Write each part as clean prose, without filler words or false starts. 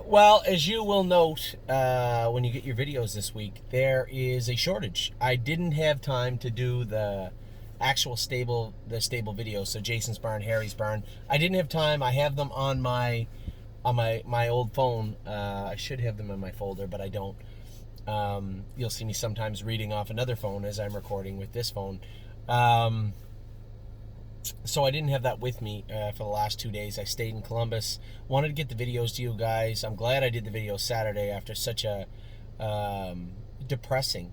Well, as you will note when you get your videos this week, there is a shortage. I didn't have time to do the actual stable videos. So Jason's barn, Harry's barn. I didn't have time. I have them on my old phone. I should have them in my folder, but I don't. You'll see me sometimes reading off another phone as I'm recording with this phone. So I didn't have that with me for the last 2 days. I stayed in Columbus. Wanted to get the videos to you guys. I'm glad I did the video Saturday after such a depressing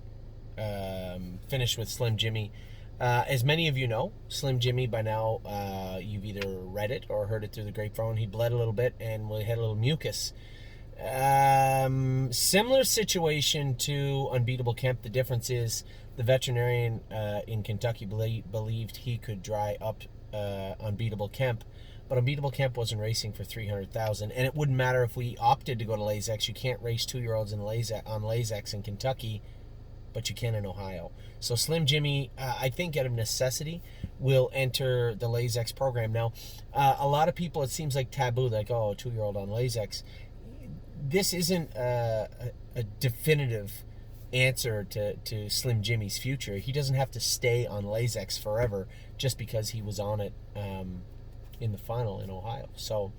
finish with Slim Jimmy. As many of you know, Slim Jimmy, by now, you've either read it or heard it through the grapevine. He bled a little bit and we had a little mucus. Similar situation to Unbeatable Kemp. The difference is the veterinarian in Kentucky believed he could dry up Unbeatable Kemp, but Unbeatable Kemp wasn't racing for $300,000, and it wouldn't matter if we opted to go to Lasix. You can't race 2-year-olds on Lasix in Kentucky, but you can in Ohio. So Slim Jimmy, I think out of necessity, will enter the Lasix program. Now, a lot of people, it seems like taboo, like, oh, a 2-year-old on Lasix. This isn't a definitive answer to Slim Jimmy's future. He doesn't have to stay on Lasix forever just because he was on it in the final in Ohio. So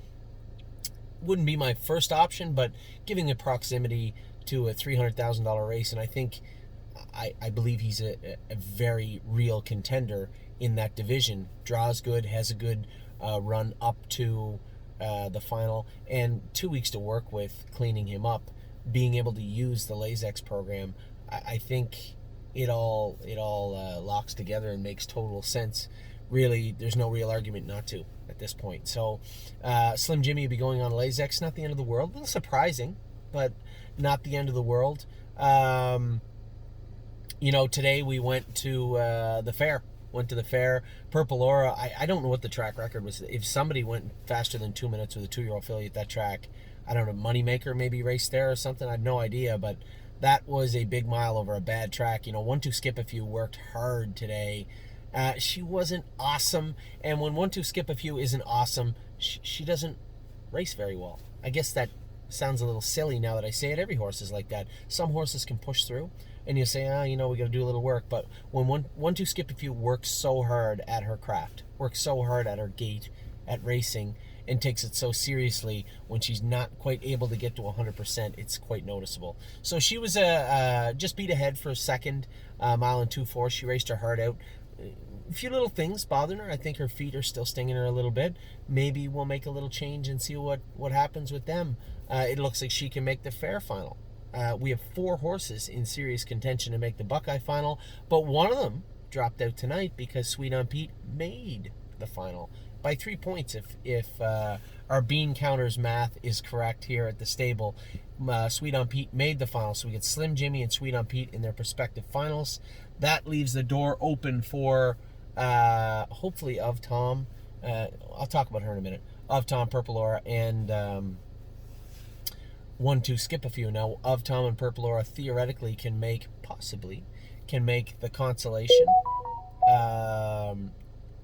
wouldn't be my first option, but giving a proximity to a $300,000 race, and I believe he's a very real contender in that division. Draws good, has a good run up to the final, and 2 weeks to work with cleaning him up, being able to use the Lasix program. I think it all locks together and makes total sense. Really, there's no real argument not to at this point. So Slim Jimmy will be going on Lasix. Not the end of the world. A little surprising, but not the end of the world. Today we went to the fair. Went to the fair. Purple Aura, I don't know what the track record was. If somebody went faster than 2 minutes with a 2-year-old filly at that track, I don't know, Moneymaker maybe raced there or something. I have no idea, but that was a big mile over a bad track. 1-2 Skip a Few worked hard today. She wasn't awesome, and when 1-2 Skip a Few isn't awesome, she doesn't race very well. I guess that sounds a little silly now that I say it. Every horse is like that. Some horses can push through, and you say, we got to do a little work. But when 1-2 Skip a Few works so hard at her craft, works so hard at her gait, at racing, and takes it so seriously, when she's not quite able to get to 100%, it's quite noticeable. So she was just beat ahead for a second, mile and 2/4. She raced her heart out. A few little things bothering her. I think her feet are still stinging her a little bit. Maybe we'll make a little change and see what happens with them. It looks like she can make the fair final. We have 4 horses in serious contention to make the Buckeye final, but one of them dropped out tonight because Sweet on Pete made the final by 3 points. If our bean counters math is correct here at the stable, Sweet on Pete made the final, so we get Slim Jimmy and Sweet on Pete in their respective finals. That leaves the door open for hopefully Of Tom. I'll talk about her in a minute. Of Tom, Purple Aura, and 1-2 Skip a Few. Now, Of Tom and Purple Aura theoretically possibly can make the consolation.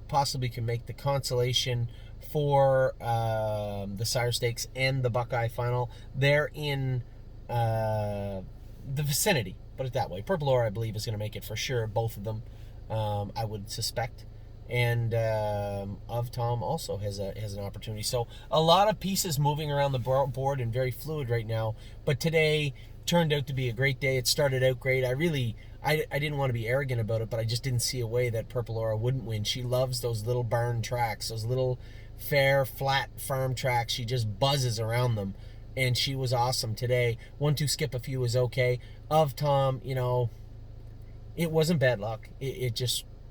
Possibly can make the consolation for the Sire Stakes and the Buckeye final. They're in the vicinity, put it that way. Purple Aura, I believe, is going to make it for sure. Both of them, I would suspect. And Of Tom also has an opportunity. So a lot of pieces moving around the board and very fluid right now. But today turned out to be a great day. It started out great. I didn't want to be arrogant about it, but I just didn't see a way that Purple Aura wouldn't win. She loves those little barn tracks, those little fair, flat farm tracks. She just buzzes around them, and she was awesome today. 1-2 Skip a Few was okay. Of Tom, it wasn't bad luck. It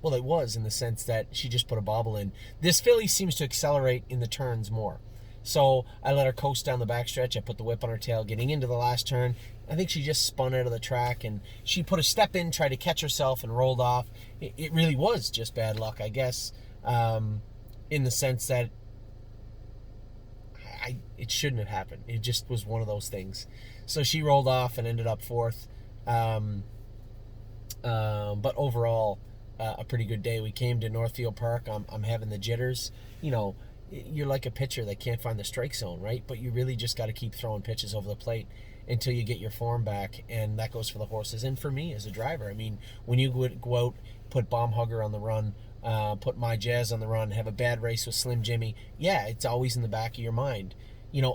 was in the sense that she just put a bobble in. This filly seems to accelerate in the turns more. So I let her coast down the backstretch. I put the whip on her tail. Getting into the last turn, I think she just spun out of the track, and she put a step in, tried to catch herself, and rolled off. It really was just bad luck, I guess, in the sense that it shouldn't have happened. It just was one of those things. So she rolled off and ended up 4th. But overall, a pretty good day. We came to Northfield Park. I'm having the jitters. you're like a pitcher that can't find the strike zone, right? But you really just got to keep throwing pitches over the plate until you get your form back, and that goes for the horses and for me as a driver. I mean, when you go out, put Bomb Hugger on the run, put My Jazz on the run, have a bad race with Slim Jimmy, yeah, it's always in the back of your mind.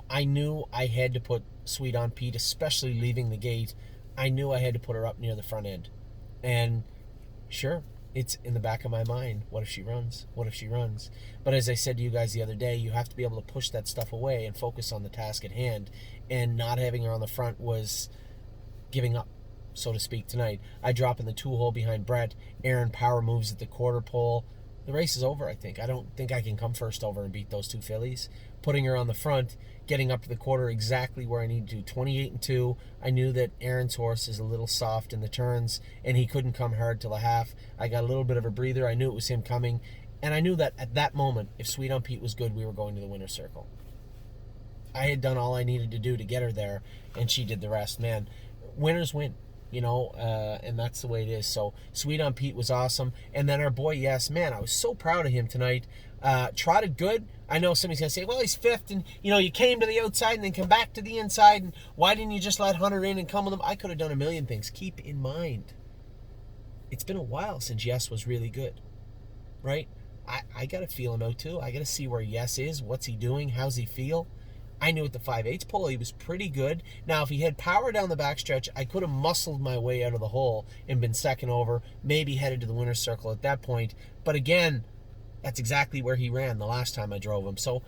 I knew I had to put Sweet on Pete, especially leaving the gate. I knew I had to put her up near the front end. And sure, it's in the back of my mind. What if she runs? What if she runs? But as I said to you guys the other day, you have to be able to push that stuff away and focus on the task at hand. And not having her on the front was giving up, so to speak, tonight. I drop in the 2-hole behind Brett. Aaron power moves at the quarter pole. The race is over, I think. I don't think I can come first over and beat those two fillies. Putting her on the front, getting up to the quarter exactly where I need to. 28-2. I knew that Aaron's horse is a little soft in the turns, and he couldn't come hard till the half. I got a little bit of a breather. I knew it was him coming. And I knew that at that moment, if Sweet on Pete was good, we were going to the winner's circle. I had done all I needed to do to get her there, and she did the rest. Man, winners win. And that's the way it is. So Sweet on Pete was awesome. And then our boy, Yes, man, I was so proud of him tonight. Trotted good. I know somebody's going to say, well, he's fifth, and, you came to the outside and then come back to the inside, and why didn't you just let Hunter in and come with him? I could have done a million things. Keep in mind, it's been a while since Yes was really good, right? I got to feel him out, too. I got to see where Yes is. What's he doing? How's he feel? I knew at the 5/8 pole he was pretty good. Now, if he had power down the backstretch, I could have muscled my way out of the hole and been second over, maybe headed to the winner's circle at that point. But again, that's exactly where he ran the last time I drove him. So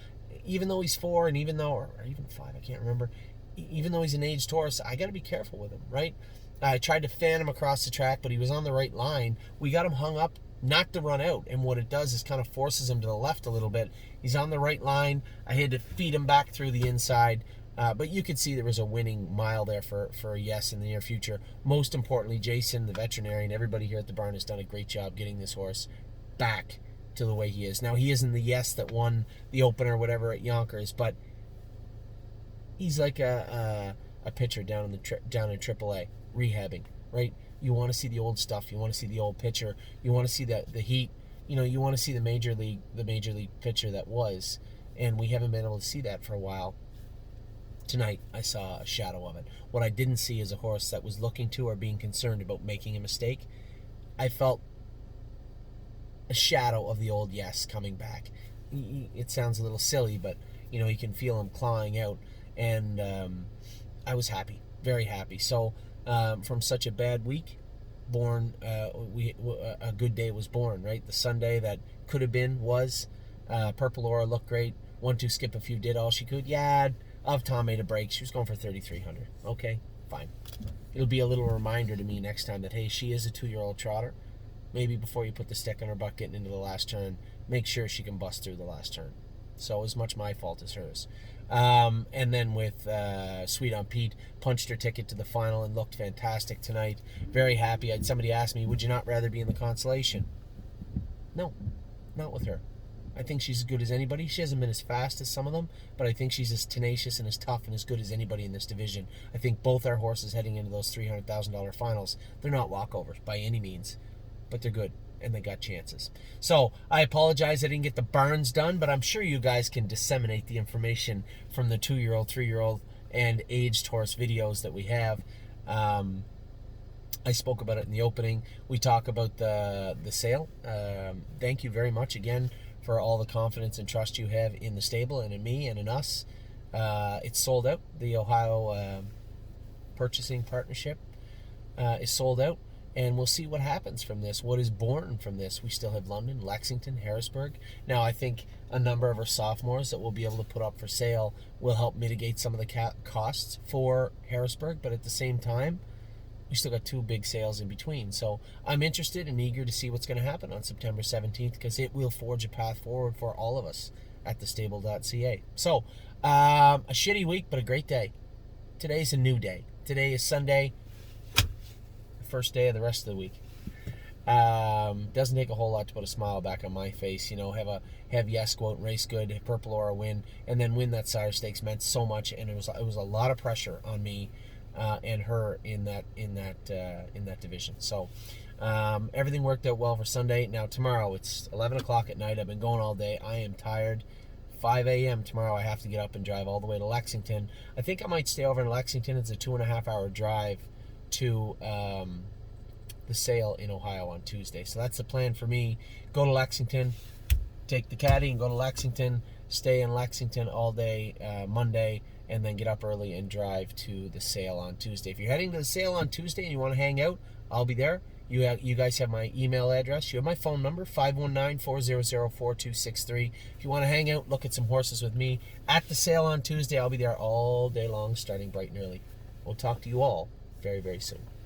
even though he's 4 and even though, or even 5, I can't remember, even though he's an aged horse, I got to be careful with him, right? I tried to fan him across the track, but he was on the right line. We got him hung up, not to run out, and what it does is kind of forces him to the left a little bit. He's on the right line. I had to feed him back through the inside, but you could see there was a winning mile there for Yes in the near future. Most importantly, Jason, the veterinarian, everybody here at the barn has done a great job getting this horse back to the way he is. Now, he isn't the Yes that won the opener or whatever at Yonkers, but he's like a pitcher down in AAA, rehabbing, right? You want to see the old stuff. You want to see the old pitcher. You want to see the heat. You want to see the major league pitcher that was, and we haven't been able to see that for a while. Tonight, I saw a shadow of it. What I didn't see is a horse that was looking to or being concerned about making a mistake. I felt a shadow of the old Yes coming back. It sounds a little silly, but you can feel him clawing out, and I was happy, very happy. So from such a bad week, a good day was born, right? The Sunday that could have been was. Purple Aura looked great. 1-2 skip a few did all she could. Yeah, Tom made a break. She was going for 3,300. Okay, fine. It'll be a little reminder to me next time that, hey, she is a 2-year-old trotter. Maybe before you put the stick on her butt getting into the last turn, make sure she can bust through the last turn. So as much my fault as hers. And then with Sweet on Pete, punched her ticket to the final and looked fantastic tonight. Very happy. I had somebody ask me, would you not rather be in the consolation? No, not with her. I think she's as good as anybody. She hasn't been as fast as some of them, but I think she's as tenacious and as tough and as good as anybody in this division. I think both our horses heading into those $300,000 finals, they're not walkovers by any means, but they're good, and they got chances. So I apologize I didn't get the barns done, but I'm sure you guys can disseminate the information from the 2-year-old, 3-year-old, and aged horse videos that we have. I spoke about it in the opening. We talk about the sale. Thank you very much again for all the confidence and trust you have in the stable and in me and in us. It's sold out. The Ohio purchasing partnership is sold out, and we'll see what happens from this, what is born from this. We still have London, Lexington, Harrisburg. Now, I think a number of our sophomores that we'll be able to put up for sale will help mitigate some of the costs for Harrisburg, but at the same time, we still got 2 big sales in between. So I'm interested and eager to see what's going to happen on September 17th, because it will forge a path forward for all of us at thestable.ca. So a shitty week, but a great day. Today's a new day. Today is Sunday, the first day of the rest of the week. Doesn't take a whole lot to put a smile back on my face. Have Yes go out and race good, Purple Aura win, and then win that Sire Stakes meant so much, and it was a lot of pressure on me and her in that division. So everything worked out well for Sunday. Now tomorrow it's 11 o'clock at night. I've been going all day. I am tired, 5 a.m. tomorrow. I have to get up and drive all the way to Lexington. I think I might stay over in Lexington. It's a 2.5-hour drive to the sale in Ohio on Tuesday. So that's the plan for me. Go to Lexington, take the caddy and go to Lexington, stay in Lexington all day Monday, and then get up early and drive to the sale on Tuesday. If you're heading to the sale on Tuesday and you want to hang out, I'll be there. You guys have my email address. You have my phone number, 519-400-4263. If you want to hang out, look at some horses with me at the sale on Tuesday, I'll be there all day long, starting bright and early. We'll talk to you all very, very soon.